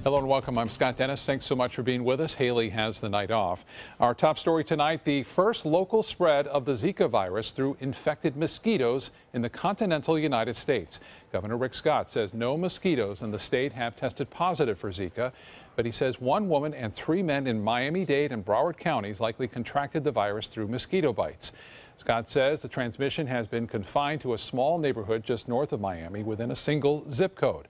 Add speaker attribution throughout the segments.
Speaker 1: Hello and welcome. I'm Scott Dennis. Thanks so much for being with us. Haley has the night off. Our top story tonight, the first local spread of the Zika virus through infected mosquitoes in the continental United States. Governor Rick Scott says no mosquitoes in the state have tested positive for Zika, but he says one woman and 3 men in Miami-Dade and Broward counties likely contracted the virus through mosquito bites. Scott says the transmission has been confined to a small neighborhood just north of Miami within a single zip code.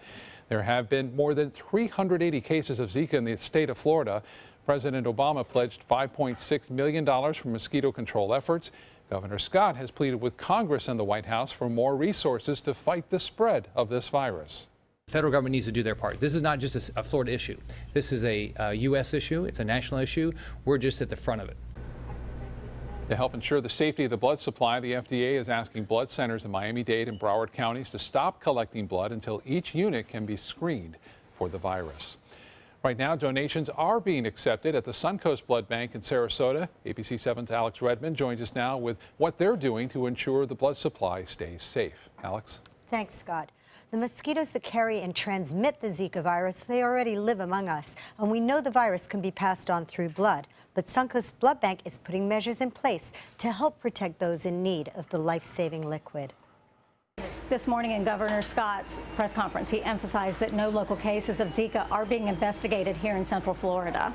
Speaker 1: There have been more than 380 cases of Zika in the state of Florida. President Obama pledged $5.6 million for mosquito control efforts. Governor Scott has pleaded with Congress and the White House for more resources to fight the spread of this virus.
Speaker 2: The federal government needs to do their part. This is not just a Florida issue. This is a U.S. issue. It's a national issue. We're just at the front of it.
Speaker 1: To help ensure the safety of the blood supply, the FDA is asking blood centers in Miami-Dade and Broward counties to stop collecting blood until each unit can be screened for the virus. Right now, donations are being accepted at the Suncoast Blood Bank in Sarasota. ABC 7's Alex Redmond joins us now with what they're doing to ensure the blood supply stays safe. Alex?
Speaker 3: Thanks, Scott. The mosquitoes that carry and transmit the Zika virus, they already live among us, and we know the virus can be passed on through blood. But Suncoast Blood Bank is putting measures in place to help protect those in need of the life-saving liquid.
Speaker 4: This morning in Governor Scott's press conference, he emphasized that no local cases of Zika are being investigated here in Central Florida.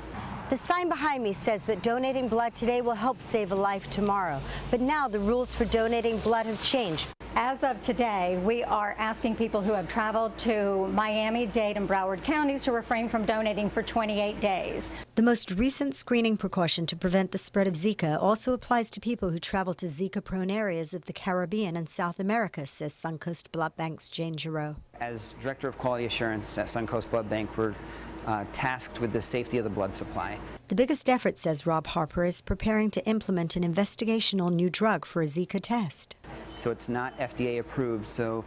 Speaker 3: The sign behind me says that donating blood today will help save a life tomorrow. But now the rules for donating blood have changed.
Speaker 4: As of today, we are asking people who have traveled to Miami-Dade and Broward counties to refrain from donating for 28 days.
Speaker 3: The most recent screening precaution to prevent the spread of Zika also applies to people who travel to Zika-prone areas of the Caribbean and South America, says Suncoast Blood Bank's Jane Giroux.
Speaker 5: As Director of Quality Assurance at Suncoast Blood Bank, we're tasked with the safety of the blood supply.
Speaker 3: The biggest effort, says Rob Harper, is preparing to implement an investigational new drug for a Zika test.
Speaker 5: So it's not FDA approved, so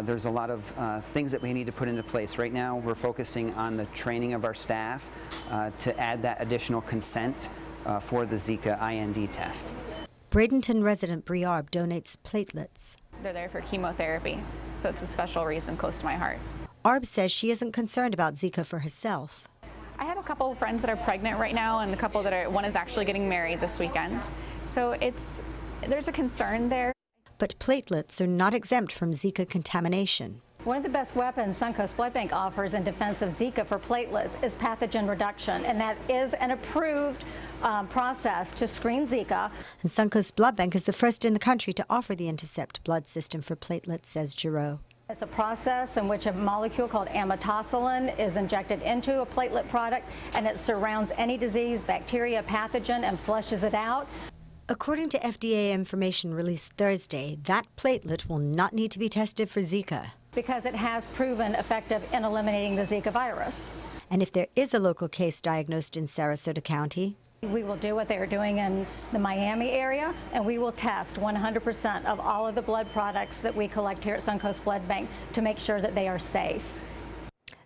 Speaker 5: there's a lot of things that we need to put into place. Right now we're focusing on the training of our staff to add that additional consent for the Zika IND test.
Speaker 3: Bradenton resident Briarb donates platelets.
Speaker 6: They're there for chemotherapy, so it's a special reason close to my heart.
Speaker 3: Arb says she isn't concerned about Zika for herself.
Speaker 6: I have a couple of friends that are pregnant right now, and a couple that are, one is actually getting married this weekend. So there's a concern there.
Speaker 3: But platelets are not exempt from Zika contamination.
Speaker 4: One of the best weapons Suncoast Blood Bank offers in defense of Zika for platelets is pathogen reduction, and that is an approved process to screen Zika.
Speaker 3: And Suncoast Blood Bank is the first in the country to offer the Intercept blood system for platelets, says Giroux.
Speaker 4: It's a process in which a molecule called amotosalen is injected into a platelet product, and it surrounds any disease, bacteria, pathogen, and flushes it out.
Speaker 3: According to FDA information released Thursday, that platelet will not need to be tested for Zika,
Speaker 4: because it has proven effective in eliminating the Zika virus.
Speaker 3: And if there is a local case diagnosed in Sarasota County,
Speaker 4: we will do what they are doing in the Miami area, and we will test 100% of all of the blood products that we collect here at Suncoast Blood Bank to make sure that they are safe.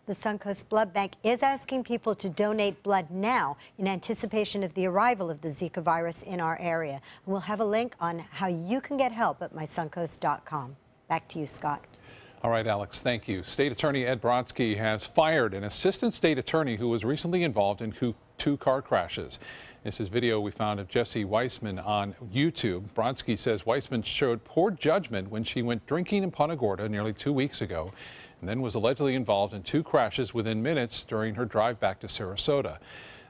Speaker 3: The Suncoast Blood Bank is asking people to donate blood now in anticipation of the arrival of the Zika virus in our area. And we'll have a link on how you can get help at mysuncoast.com. Back to you, Scott.
Speaker 1: All right, Alex, thank you. State Attorney Ed Brodsky has fired an assistant state attorney who was recently involved in two car crashes. This is video we found of Jesse Weissman on YouTube. Brodsky says Weissman showed poor judgment when she went drinking in Punta Gorda nearly 2 weeks ago, and then was allegedly involved in 2 crashes within minutes during her drive back to Sarasota.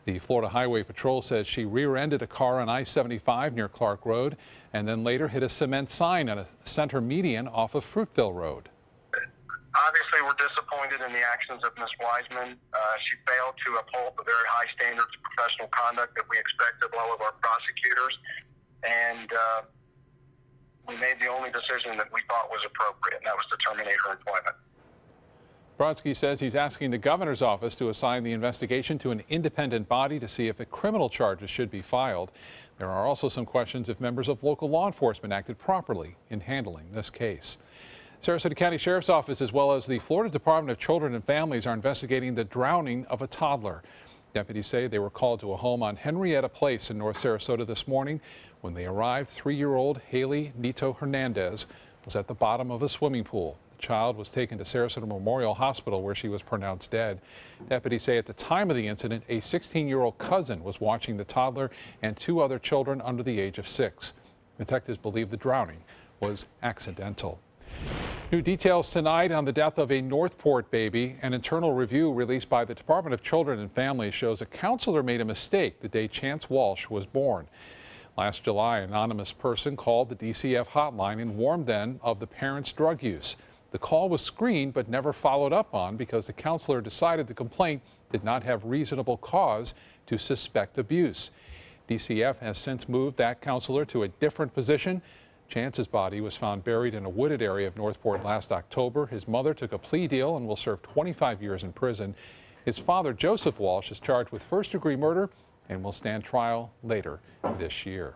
Speaker 1: The Florida Highway Patrol says she rear-ended a car on I-75 near Clark Road and then later hit a cement sign on a center median off of Fruitville Road.
Speaker 7: Obviously, we're disappointed in the actions of Ms. Weissman. She failed to uphold the very high standards of professional conduct that we expect of all of our prosecutors, and we made the only decision that we thought was appropriate, and that was to terminate her employment.
Speaker 1: Brodsky says he's asking the governor's office to assign the investigation to an independent body to see if criminal charges should be filed. There are also some questions if members of local law enforcement acted properly in handling this case. Sarasota County Sheriff's Office, as well as the Florida Department of Children and Families, are investigating the drowning of a toddler. Deputies say they were called to a home on Henrietta Place in North Sarasota this morning. When they arrived, 3-year-old Haley Nito Hernandez was at the bottom of a swimming pool. The child was taken to Sarasota Memorial Hospital where she was pronounced dead. Deputies say at the time of the incident, a 16-year-old cousin was watching the toddler and 2 other children under the age of 6. Detectives believe the drowning was accidental. New details tonight on the death of a Northport baby. An internal review released by the Department of Children and Families shows a counselor made a mistake the day Chance Walsh was born. Last July, an anonymous person called the DCF hotline and warned them of the parent's drug use. The call was screened but never followed up on because the counselor decided the complaint did not have reasonable cause to suspect abuse. DCF has since moved that counselor to a different position. Chance's body was found buried in a wooded area of Northport last October. His mother took a plea deal and will serve 25 years in prison. His father, Joseph Walsh, is charged with first-degree murder and will stand trial later this year.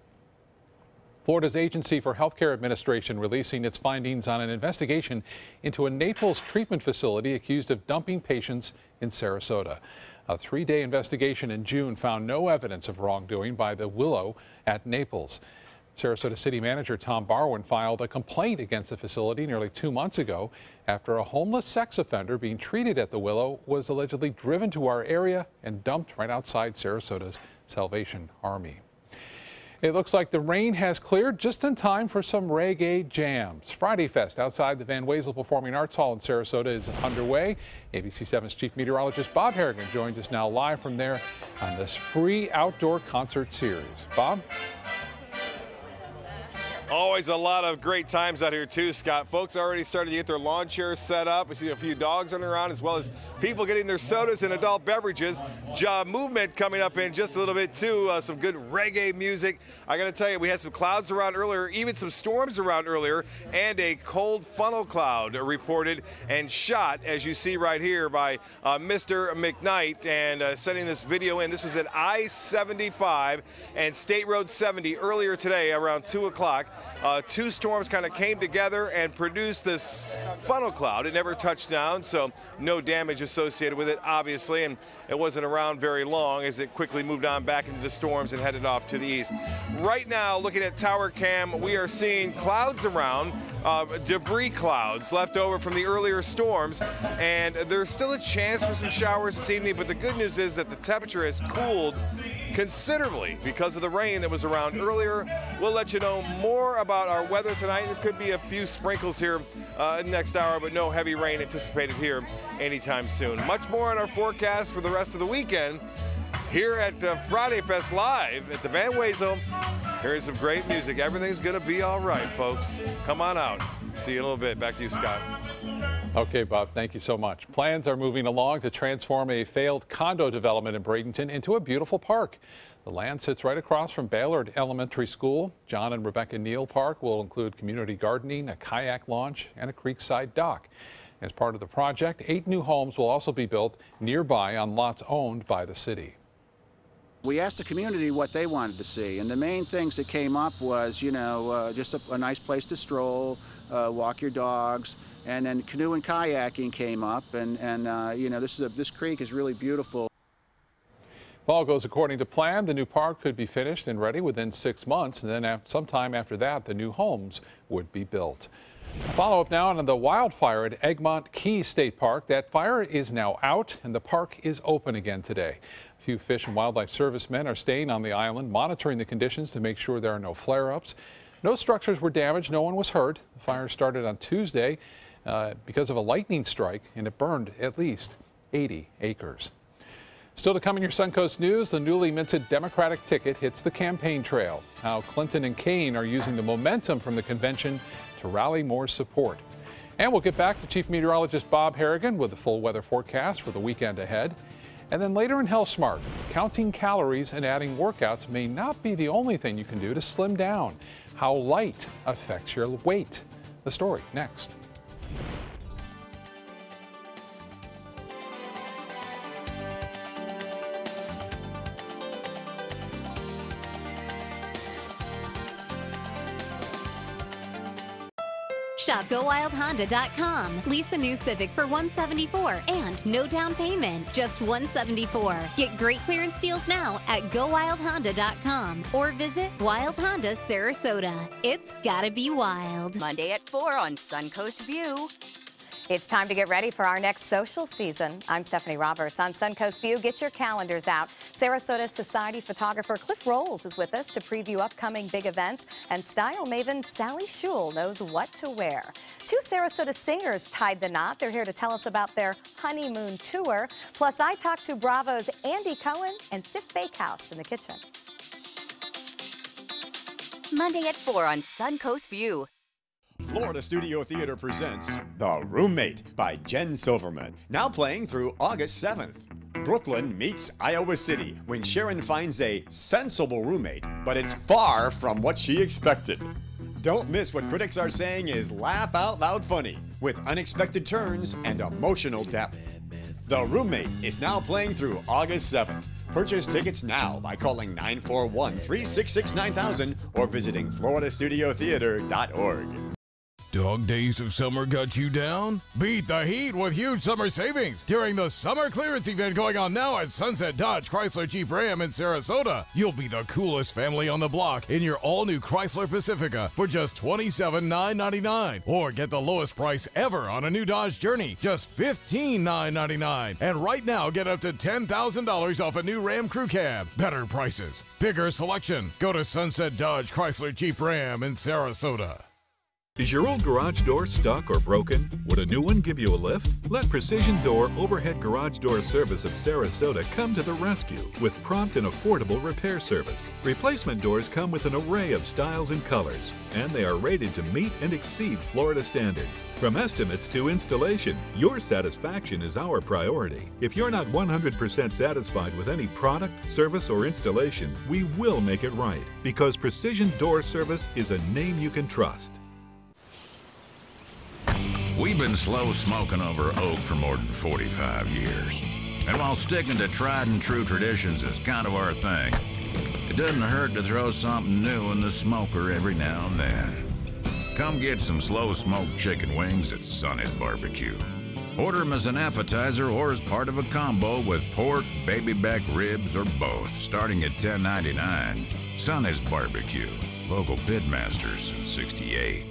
Speaker 1: Florida's Agency for Healthcare Administration releasing its findings on an investigation into a Naples treatment facility accused of dumping patients in Sarasota. A 3-day investigation in June found no evidence of wrongdoing by the Willow at Naples. Sarasota City Manager Tom Barwin filed a complaint against the facility nearly 2 months ago after a homeless sex offender being treated at the Willow was allegedly driven to our area and dumped right outside Sarasota's Salvation Army. It looks like the rain has cleared just in time for some reggae jams. Friday Fest outside the Van Wezel Performing Arts Hall in Sarasota is underway. ABC7's Chief Meteorologist Bob Harrigan joins us now live from there on this free outdoor concert series. Bob?
Speaker 8: Always a lot of great times out here too, Scott. Folks already started to get their lawn chairs set up. We see a few dogs running around as well as people getting their sodas and adult beverages. Job movement coming up in just a little bit too. Some good reggae music. I got to tell you, we had some clouds around earlier, even some storms around earlier, and a cold funnel cloud reported and shot, as you see right here, by Mr. McKnight, and sending this video in. This was at I-75 and State Road 70 earlier today around 2 o'clock. 2 storms kind of came together and produced this funnel cloud. It never touched down, so no damage associated with it, obviously, and it wasn't around very long as it quickly moved on back into the storms and headed off to the east. Right now, looking at Tower Cam, we are seeing clouds around, debris clouds left over from the earlier storms, and there's still a chance for some showers this evening, but the good news is that the temperature has cooled considerably because of the rain that was around earlier. We'll let you know more about our weather tonight. There could be a few sprinkles here next hour, but no heavy rain anticipated here anytime soon. Much more on our forecast for the rest of the weekend here at Friday Fest Live at the Van Wezel. Here's some great music. Everything's going to be all right, folks. Come on out. See you in a little bit. Back to you, Scott.
Speaker 1: Okay, Bob, thank you so much. Plans are moving along to transform a failed condo development in Bradenton into a beautiful park. The land sits right across from Baylor Elementary School. John and Rebecca Neal Park will include community gardening, a kayak launch, and a creekside dock. As part of the project, 8 new homes will also be built nearby on lots owned by the city.
Speaker 9: We asked the community what they wanted to see, and the main things that came up was, just a nice place to stroll, walk your dogs, and then canoe and kayaking came up, and this creek is really beautiful.
Speaker 1: If all goes according to plan, the new park could be finished and ready within 6 months, and then sometime after that, the new homes would be built. Follow up now on the wildfire at Egmont Key State Park. That fire is now out, and the park is open again today. A few Fish and Wildlife Service men are staying on the island, monitoring the conditions to make sure there are no flare-ups. No structures were damaged, no one was hurt. The fire started on Tuesday because of a lightning strike, and it burned at least 80 acres. Still to come in your Suncoast News, the newly minted Democratic ticket hits the campaign trail. How Clinton and Kaine are using the momentum from the convention to rally more support. And we'll get back to Chief Meteorologist Bob Harrigan with the full weather forecast for the weekend ahead. And then later in Health Smart, counting calories and adding workouts may not be the only thing you can do to slim down. How light affects your weight. The story next.
Speaker 10: Shop GoWildHonda.com. Lease a new Civic for $174 and no down payment, just $174. Get great clearance deals now at GoWildHonda.com or visit Wild Honda Sarasota. It's gotta be wild.
Speaker 11: Monday at 4 on Suncoast View. It's time to get ready for our next social season. I'm Stephanie Roberts. On Suncoast View, get your calendars out. Sarasota Society photographer Cliff Rolls is with us to preview upcoming big events, and style maven Sally Schul knows what to wear. Two Sarasota singers tied the knot. They're here to tell us about their honeymoon tour. Plus, I talked to Bravo's Andy Cohen and Sif Bakehouse in the kitchen.
Speaker 12: Monday at 4 on Suncoast View.
Speaker 13: Florida Studio Theater presents The Roommate by Jen Silverman, now playing through August 7th. Brooklyn meets Iowa City when Sharon finds a sensible roommate, but it's far from what she expected. Don't miss what critics are saying is laugh out loud funny with unexpected turns and emotional depth. The Roommate is now playing through August 7th. Purchase tickets now by calling 941-366-9000 or visiting floridastudiotheater.org.
Speaker 14: Dog days of summer got you down? Beat the heat with huge summer savings during the summer clearance event going on now at Sunset Dodge Chrysler Jeep Ram in Sarasota. You'll be the coolest family on the block in your all-new Chrysler Pacifica for just $27,999. Or get the lowest price ever on a new Dodge Journey, just $15,999. And right now, get up to $10,000 off a new Ram Crew Cab. Better prices, bigger selection. Go to Sunset Dodge Chrysler Jeep Ram in Sarasota.
Speaker 15: Is your old garage door stuck or broken? Would a new one give you a lift? Let Precision Door Overhead Garage Door Service of Sarasota come to the rescue with prompt and affordable repair service. Replacement doors come with an array of styles and colors, and they are rated to meet and exceed Florida standards. From estimates to installation, your satisfaction is our priority. If you're not 100% satisfied with any product, service, or installation, we will make it right, because Precision Door Service is a name you can trust.
Speaker 16: We've been slow smoking over oak for more than 45 years. And while sticking to tried and true traditions is kind of our thing, it doesn't hurt to throw something new in the smoker every now and then. Come get some slow smoked chicken wings at Sonny's Barbecue. Order them as an appetizer or as part of a combo with pork, baby back ribs, or both, starting at $10.99. Sonny's Barbecue, local pitmasters since '68.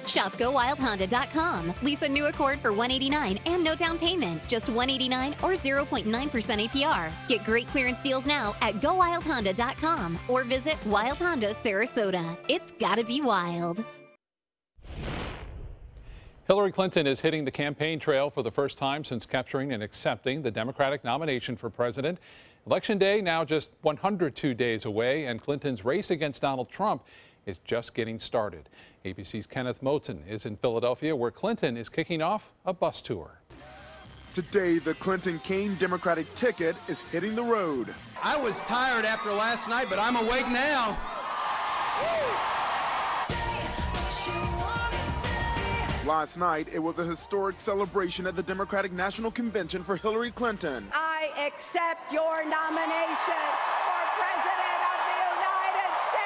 Speaker 10: Shop GoWildHonda.com. Lease a new Accord for $189 and no down payment. Just $189 or 0.9% APR. Get great clearance deals now at GoWildHonda.com or visit Wild Honda Sarasota. It's gotta be wild.
Speaker 1: Hillary Clinton is hitting the campaign trail for the first time since capturing and accepting the Democratic nomination for president. Election day now just 102 days away, and Clinton's race against Donald Trump is just getting started. ABC's Kenneth Moten is in Philadelphia, where Clinton is kicking off a bus tour.
Speaker 17: Today, the Clinton-Kaine Democratic ticket is hitting the road.
Speaker 18: I was tired after last night, but I'm awake now.
Speaker 17: Last night, it was a historic celebration at the Democratic National Convention for Hillary Clinton.
Speaker 19: I accept your nomination for President of the United States.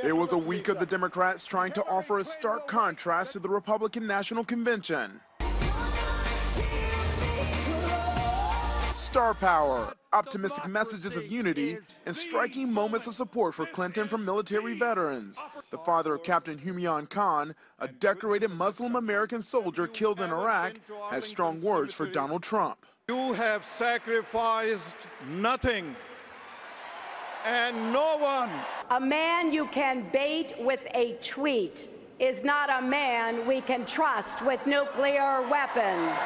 Speaker 17: It was a week of the Democrats trying to offer a stark contrast to the Republican National Convention. Star power, optimistic messages of unity, and striking moments of support for Clinton from military veterans. The father of Captain Humayun Khan, a decorated Muslim American soldier killed in Iraq, has strong words for Donald Trump.
Speaker 20: You have sacrificed nothing and no one.
Speaker 19: A man you can bait with a tweet is not a man we can trust with nuclear weapons.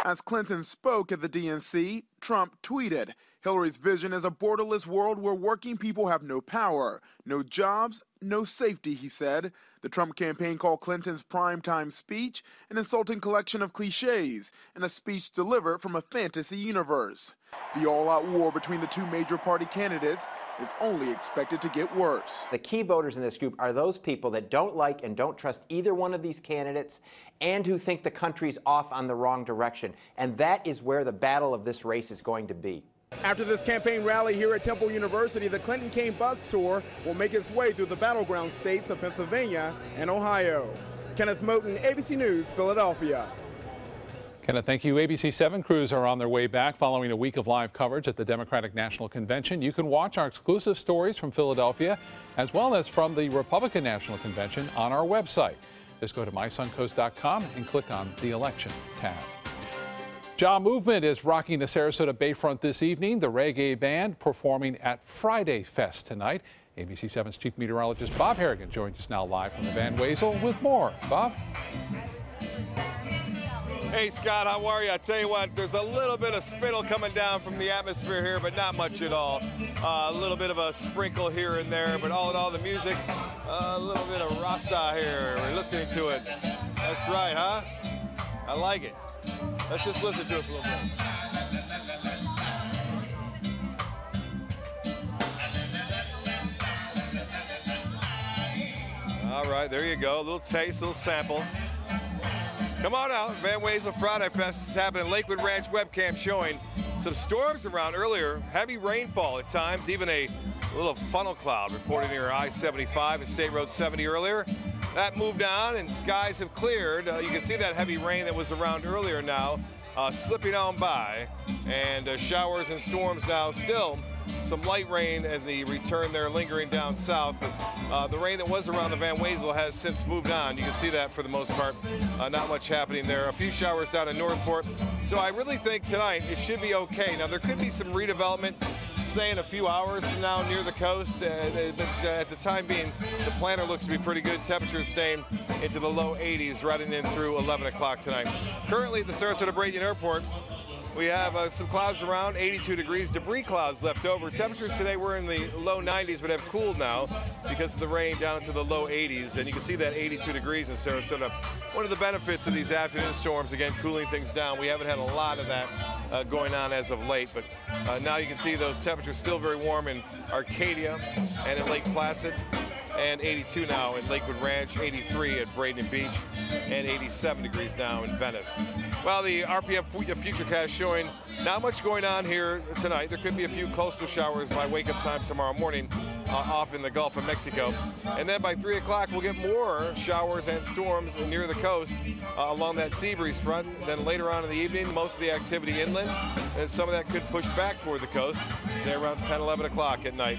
Speaker 17: As Clinton spoke at the DNC, Trump tweeted, Hillary's vision is a borderless world where working people have no power, no jobs, no safety, he said. The Trump campaign called Clinton's primetime speech an insulting collection of cliches and a speech delivered from a fantasy universe. The all-out war between the two major party candidates is only expected to get worse.
Speaker 21: The key voters in this group are those people that don't like and don't trust either one of these candidates and who think the country's off on the wrong direction. And that is where the battle of this race is going to be.
Speaker 17: After this campaign rally here at Temple University, the Clinton-Kaine bus tour will make its way through the battleground states of Pennsylvania and Ohio. Kenneth Moten, ABC News, Philadelphia.
Speaker 1: Kenneth, thank you. ABC 7 crews are on their way back following a week of live coverage at the Democratic National Convention. You can watch our exclusive stories from Philadelphia as well as from the Republican National Convention on our website. Just go to mysuncoast.com and click on the election tab. Ja Movement is rocking the Sarasota Bayfront this evening. The reggae band performing at Friday Fest tonight. ABC 7's Chief Meteorologist Bob Harrigan joins us now live from the Van Wezel with more. Bob?
Speaker 8: Hey Scott, how are you? I tell you what, there's a little bit of spittle coming down from the atmosphere here, but not much at all. A little bit of a sprinkle here and there, but all in all, the music, a little bit of Rasta here. We're listening to it. That's right, huh? I like it. Let's just listen to it for a little bit. All right, there you go. A little taste, a little sample. Come on out. Van Wezel Friday Fest is happening. Lakewood Ranch webcam showing some storms around earlier. Heavy rainfall at times, even a little funnel cloud reported near I-75 and State Road 70 earlier. That moved on and skies have cleared. You can see that heavy rain that was around earlier now slipping on by, and showers and storms now still. Some light rain and the return there lingering down south, but the rain that was around the Van Wezel has since moved on. You can see that for the most part. Not much happening there. A few showers down in Northport. So I really think tonight it should be okay. Now there could be some redevelopment, say in a few hours from now near the coast, but at the time being, the planner looks to be pretty good. Temperatures staying into the low 80s, running in through 11 o'clock tonight. Currently at the Sarasota Brayton Airport, we have some clouds around, 82 degrees, debris clouds left over. Temperatures today were in the low 90s, but have cooled now because of the rain down into the low 80s. And you can see that 82 degrees in Sarasota. One of the benefits of these afternoon storms, again, cooling things down. We haven't had a lot of that going on as of late, but now you can see those temperatures still very warm in Arcadia and in Lake Placid. And 82 now in Lakewood Ranch, 83 at Braden Beach, and 87 degrees now in Venice. Well, the RPM Futurecast showing not much going on here tonight. There could be a few coastal showers by wake-up time tomorrow morning off in the Gulf of Mexico. And then by 3 o'clock, we'll get more showers and storms near the coast along that sea breeze front. Then later on in the evening, most of the activity inland, and some of that could push back toward the coast, say around 10, 11 o'clock at night.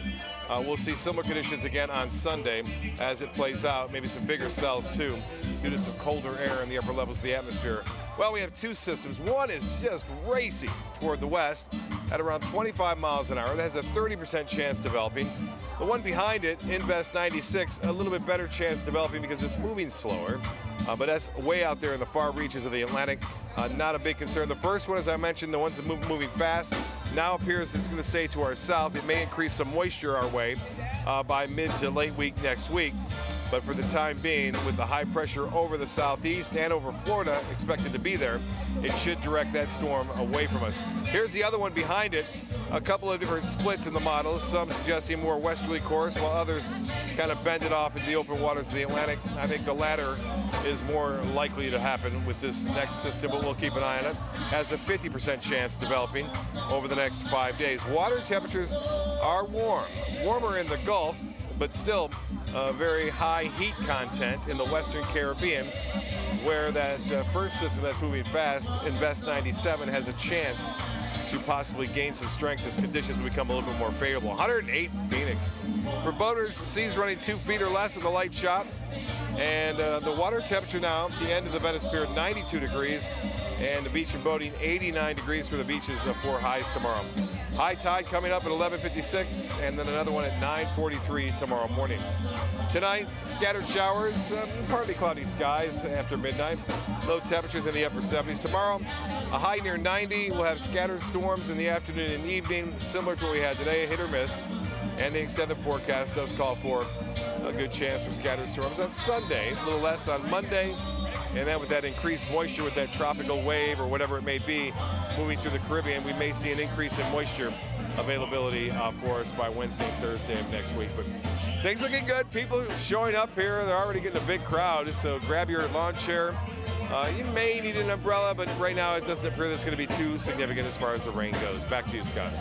Speaker 8: We'll see similar conditions again on Sunday as it plays out, maybe some bigger cells too, due to some colder air in the upper levels of the atmosphere. Well, we have two systems. One is just racing toward the west at around 25 miles an hour. That has a 30% chance developing. The one behind it, Invest 96, a little bit better chance developing because it's moving slower. But that's way out there in the far reaches of the Atlantic. Not a big concern. The first one, as I mentioned, the ones that moving fast, now appears it's going to stay to our south. It may increase some moisture our way by mid to late week next week. But for the time being, with the high pressure over the southeast and over Florida expected to be there, it should direct that storm away from us. Here's the other one behind it. A couple of different splits in the models, some suggesting more westerly course, while others kind of bend it off into the open waters of the Atlantic. I think the latter is more likely to happen with this next system, but we'll keep an eye on it. Has a 50% chance developing over the next 5 days. Water temperatures are warm, warmer in the Gulf, but still very high heat content in the Western Caribbean, where that first system that's moving fast, Invest 97, has a chance to possibly gain some strength as conditions become a little bit more favorable. 108 in Phoenix. For boaters, seas running 2 feet or less with a light chop. And the water temperature now at the end of the Venice Pier, 92 degrees. And the beach and boating, 89 degrees for the beaches for highs tomorrow. High tide coming up at 11:56, and then another one at 9:43 tomorrow morning. Tonight, scattered showers, partly cloudy skies after midnight. Low temperatures in the upper 70s. Tomorrow, a high near 90. We'll have scattered storms in the afternoon and evening, similar to what we had today, a hit or miss. And the extended forecast does call for a good chance for scattered storms on Sunday, a little less on Monday. And then with that increased moisture, with that tropical wave or whatever it may be moving through the Caribbean, we may see an increase in moisture availability for us by Wednesday and Thursday of next week. But things looking good. People showing up here. They're already getting a big crowd. So grab your lawn chair. You may need an umbrella, but right now it doesn't appear that's going to be too significant as far as the rain goes. Back to you, Scott.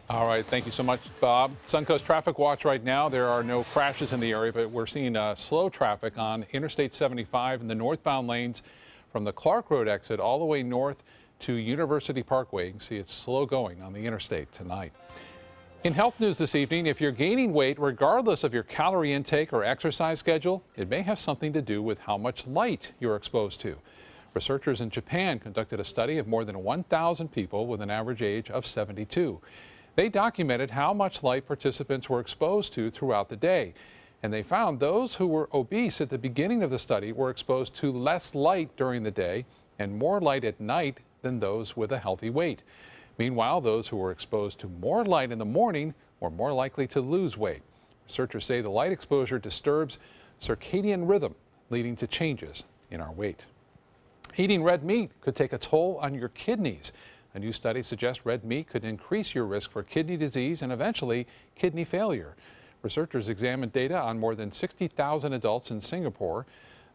Speaker 1: All right, thank you so much, Bob. Suncoast Traffic Watch right now. There are no crashes in the area, but we're seeing slow traffic on Interstate 75 in the northbound lanes from the Clark Road exit all the way north to University Parkway. You can see it's slow going on the interstate tonight. In health news this evening, if you're gaining weight, regardless of your calorie intake or exercise schedule, it may have something to do with how much light you're exposed to. Researchers in Japan conducted a study of more than 1,000 people with an average age of 72. They documented how much light participants were exposed to throughout the day. And they found those who were obese at the beginning of the study were exposed to less light during the day and more light at night than those with a healthy weight. Meanwhile, those who were exposed to more light in the morning were more likely to lose weight. Researchers say the light exposure disturbs circadian rhythm, leading to changes in our weight. Eating red meat could take a toll on your kidneys. A new study suggests red meat could increase your risk for kidney disease and eventually kidney failure. Researchers examined data on more than 60,000 adults in Singapore.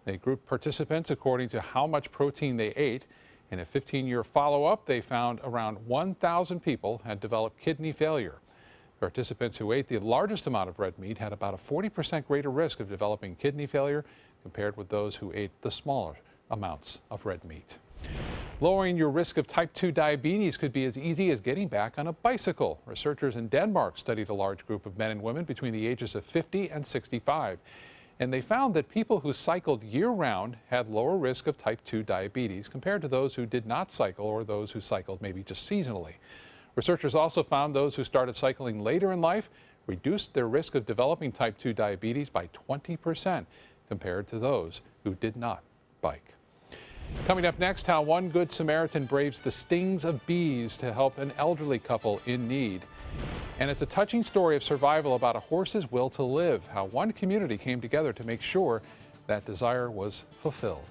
Speaker 1: They grouped participants according to how much protein they ate. In a 15-year follow-up, they found around 1,000 people had developed kidney failure. Participants who ate the largest amount of red meat had about a 40% greater risk of developing kidney failure compared with those who ate the smaller amounts of red meat. Lowering your risk of type 2 diabetes could be as easy as getting back on a bicycle. Researchers in Denmark studied a large group of men and women between the ages of 50 and 65. And they found that people who cycled year-round had lower risk of type 2 diabetes compared to those who did not cycle or those who cycled maybe just seasonally. Researchers also found those who started cycling later in life reduced their risk of developing type 2 diabetes by 20% compared to those who did not bike. Coming up next, how one Good Samaritan braves the stings of bees to help an elderly couple in need. And it's a touching story of survival about a horse's will to live, how one community came together to make sure that desire was fulfilled.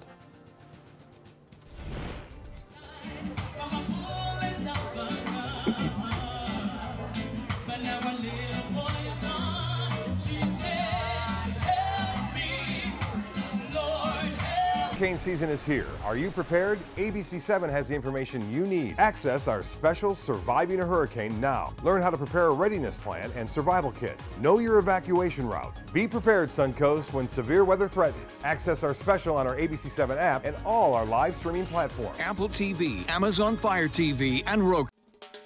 Speaker 2: Hurricane season is here. Are you prepared? ABC7 has the information you need. Access our special Surviving a Hurricane now. Learn how to prepare a readiness plan and survival kit. Know your evacuation route. Be prepared, Suncoast, when severe weather threatens. Access our special on our ABC7 app and all our live streaming platforms.
Speaker 22: Apple TV, Amazon Fire TV, and Roku.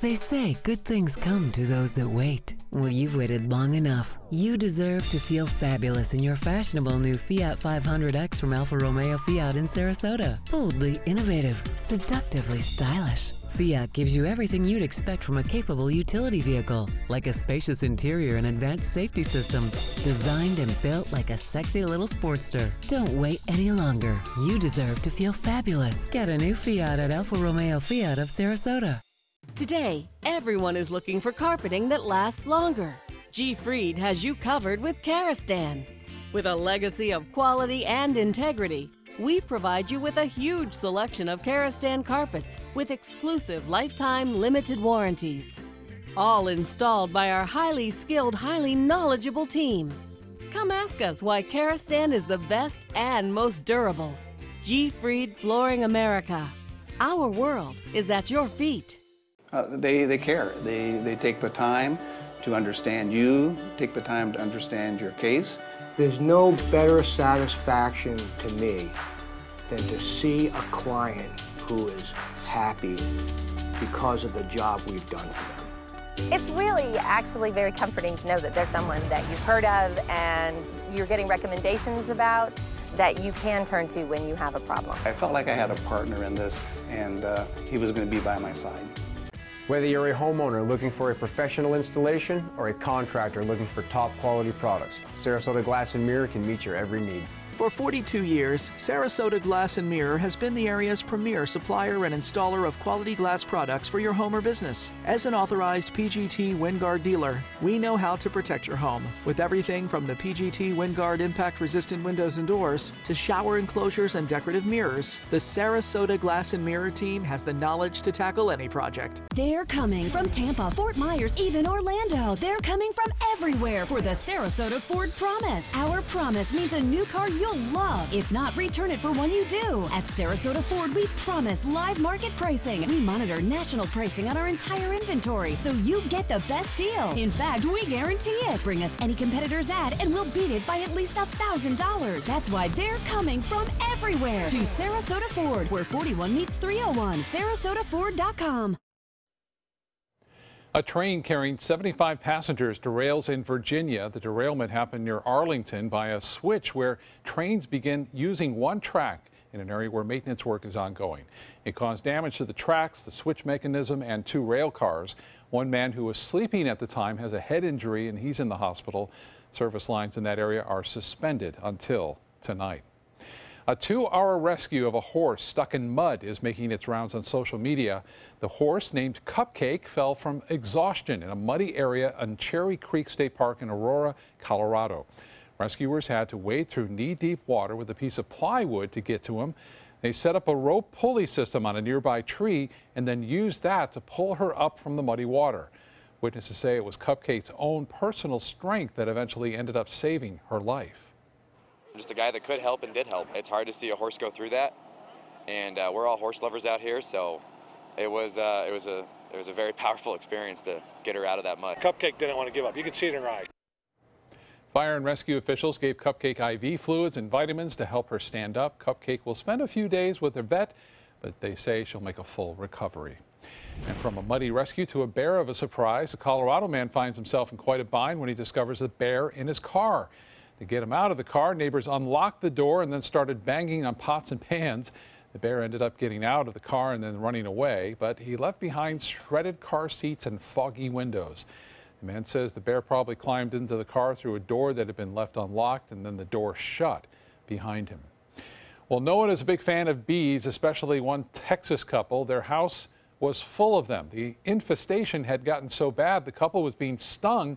Speaker 23: They say good things come to those that wait. Well, you've waited long enough. You deserve to feel fabulous in your fashionable new Fiat 500X from Alfa Romeo Fiat in Sarasota. Boldly innovative, seductively stylish. Fiat gives you everything you'd expect from a capable utility vehicle, like a spacious interior and advanced safety systems, designed and built like a sexy little Sportster. Don't wait any longer. You deserve to feel fabulous. Get a new Fiat at Alfa Romeo Fiat of Sarasota.
Speaker 24: Today, everyone is looking for carpeting that lasts longer. G. Fried has you covered with Karastan. With a legacy of quality and integrity, we provide you with a huge selection of Karastan carpets with exclusive lifetime limited warranties. All installed by our highly skilled, highly knowledgeable team. Come ask us why Karastan is the best and most durable. G. Fried Flooring America. Our world is at your feet.
Speaker 25: They care. They take the time to understand you, take the time to understand your case.
Speaker 26: There's no better satisfaction to me than to see a client who is happy because of the job we've done for them.
Speaker 11: It's really actually very comforting to know that there's someone that you've heard of and you're getting recommendations about that you can turn to when you have a problem.
Speaker 25: I felt like I had a partner in this, and he was going to be by my side.
Speaker 27: Whether you're a homeowner looking for a professional installation or a contractor looking for top quality products, Sarasota Glass and Mirror can meet your every need.
Speaker 28: For 42 years, Sarasota Glass and Mirror has been the area's premier supplier and installer of quality glass products for your home or business. As an authorized PGT WinGuard dealer, we know how to protect your home with everything from the PGT WinGuard impact-resistant windows and doors to shower enclosures and decorative mirrors. The Sarasota Glass and Mirror team has the knowledge to tackle any project.
Speaker 24: They're coming from Tampa, Fort Myers, even Orlando. They're coming from everywhere for the Sarasota Ford Promise. Our promise means a new car you'll love. If not, return it for one you do. At Sarasota Ford, we promise live market pricing. We monitor national pricing on our entire inventory, so you get the best deal. In fact, we guarantee it. Bring us any competitor's ad, and we'll beat it by at least $1,000. That's why they're coming from everywhere to Sarasota Ford, where 41 meets 301. SarasotaFord.com.
Speaker 1: A train carrying 75 passengers derails in Virginia. The derailment happened near Arlington by a switch where trains begin using one track in an area where maintenance work is ongoing. It caused damage to the tracks, the switch mechanism, and 2 rail cars. One man who was sleeping at the time has a head injury and he's in the hospital. Service lines in that area are suspended until tonight. A 2-hour rescue of a horse stuck in mud is making its rounds on social media. The horse, named Cupcake, fell from exhaustion in a muddy area on Cherry Creek State Park in Aurora, Colorado. Rescuers had to wade through knee-deep water with a piece of plywood to get to him. They set up a rope pulley system on a nearby tree and then used that to pull her up from the muddy water. Witnesses say it was Cupcake's own personal strength that eventually ended up saving her life.
Speaker 3: Just a guy that could help and did help. It's hard to see a horse go through that, and we're all horse lovers out here, so it was a very powerful experience to get her out of that mud.
Speaker 4: Cupcake didn't want to give up. You could see it in her eyes.
Speaker 1: Fire and rescue officials gave Cupcake IV fluids and vitamins to help her stand up. Cupcake will spend a few days with her vet, but they say she'll make a full recovery. And from a muddy rescue to a bear of a surprise, a Colorado man finds himself in quite a bind when he discovers a bear in his car. To get him out of the car, neighbors unlocked the door and then started banging on pots and pans. The bear ended up getting out of the car and then running away, but he left behind shredded car seats and foggy windows. The man says the bear probably climbed into the car through a door that had been left unlocked and then the door shut behind him. Well, no one is a big fan of bees, especially one Texas couple. Their house was full of them. The infestation had gotten so bad the couple was being stung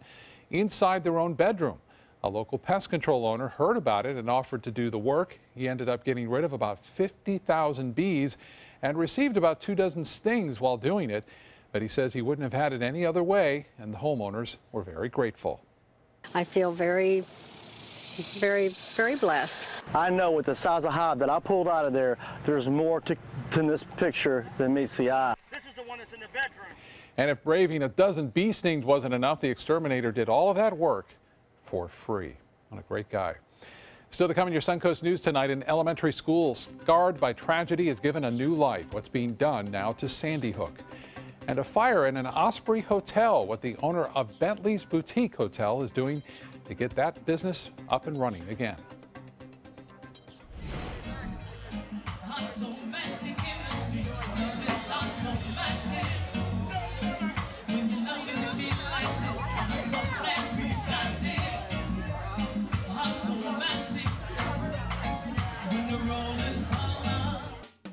Speaker 1: inside their own bedroom. A local pest control owner heard about it and offered to do the work. He ended up getting rid of about 50,000 bees and received about 24 stings while doing it. But he says he wouldn't have had it any other way, and the homeowners were very grateful.
Speaker 5: I feel very, very blessed.
Speaker 6: I know with the size of hive that I pulled out of there, there's more than this picture that meets the eye.
Speaker 4: This is the one that's in the bedroom.
Speaker 1: And if braving a dozen bee stings wasn't enough, the exterminator did all of that work for free. What a great guy. Still to come in your Suncoast News tonight, an elementary school scarred by tragedy is given a new life. What's being done now to Sandy Hook. And a fire in an Osprey hotel, what the owner of Bentley's Boutique Hotel is doing to get that business up and running again.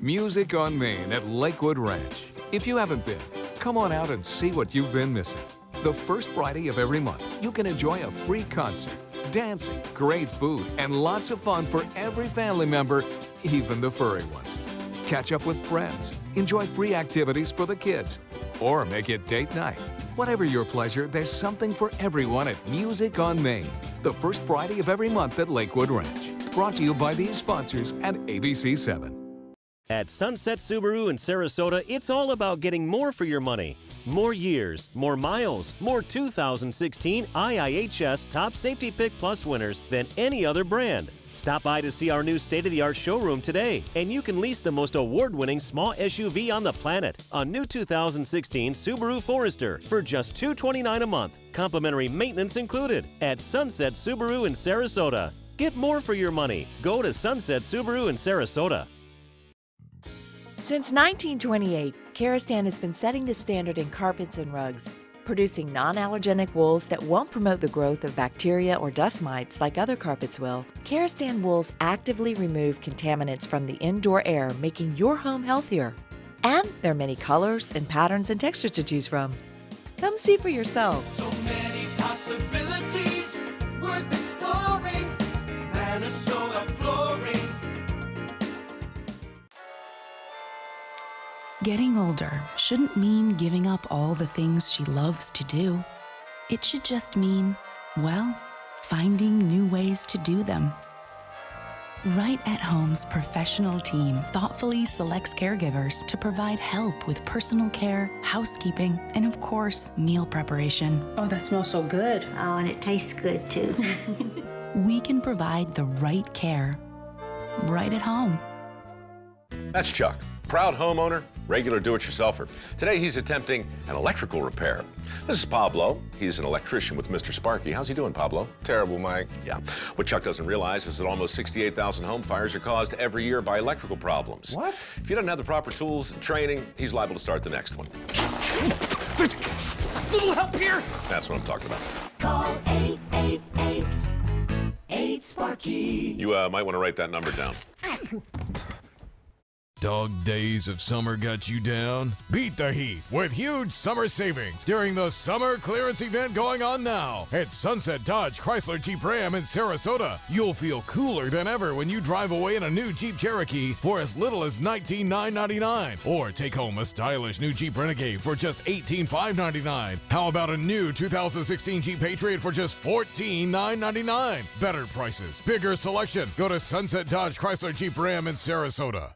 Speaker 7: Music on Main at Lakewood Ranch. If you haven't been, come on out and see what you've been missing. The first Friday of every month, you can enjoy a free concert, dancing, great food, and lots of fun for every family member, even the furry ones. Catch up with friends, enjoy free activities for the kids, or make it date night. Whatever your pleasure, there's something for everyone at Music on Main, the first Friday of every month at Lakewood Ranch. Brought to you by these sponsors at ABC7.
Speaker 9: At Sunset Subaru in Sarasota, it's all about getting more for your money. More years, more miles, more 2016 IIHS Top Safety Pick Plus winners than any other brand. Stop by to see our new state-of-the-art showroom today, and you can lease the most award-winning small SUV on the planet, a new 2016 Subaru Forester, for just $229 a month, complimentary maintenance included, at Sunset Subaru in Sarasota. Get more for your money. Go to Sunset Subaru in Sarasota.
Speaker 12: Since 1928, Karastan has been setting the standard in carpets and rugs, producing non-allergenic wools that won't promote the growth of bacteria or dust mites like other carpets will. Karastan wools actively remove contaminants from the indoor air, making your home healthier. And there are many colors and patterns and textures to choose from. Come see for yourself.
Speaker 13: So many possibilities worth exploring. Minnesota Flooring.
Speaker 29: Getting older shouldn't mean giving up all the things she loves to do. It should just mean, well, finding new ways to do them. Right at Home's professional team thoughtfully selects caregivers to provide help with personal care, housekeeping, and of course, meal preparation.
Speaker 30: Oh, that smells so good. Oh, and it tastes good too.
Speaker 29: We can provide the right care right at home.
Speaker 31: That's Chuck, proud homeowner
Speaker 8: regular do-it-yourselfer. Today he's attempting an electrical repair. This is Pablo. He's an electrician with Mr. Sparky. How's he doing, Pablo?
Speaker 10: Terrible, Mike.
Speaker 8: Yeah. What Chuck doesn't realize is that almost 68,000 home fires are caused every year by electrical problems.
Speaker 10: What?
Speaker 8: If he doesn't have the proper tools and training, he's liable to start the next one.
Speaker 13: Little help here.
Speaker 8: That's what I'm talking about.
Speaker 13: Call 888-8-SPARKY.
Speaker 8: You might want to write that number down.
Speaker 14: Dog days of summer got you down? Beat the heat with huge summer savings during the summer clearance event going on now at Sunset Dodge Chrysler Jeep Ram in Sarasota. You'll feel cooler than ever when you drive away in a new Jeep Cherokee for as little as $19,999, or take home a stylish new Jeep Renegade for just $18,599. How about a new 2016 Jeep Patriot for just $14,999? Better prices, bigger selection. Go to Sunset Dodge Chrysler Jeep Ram in Sarasota.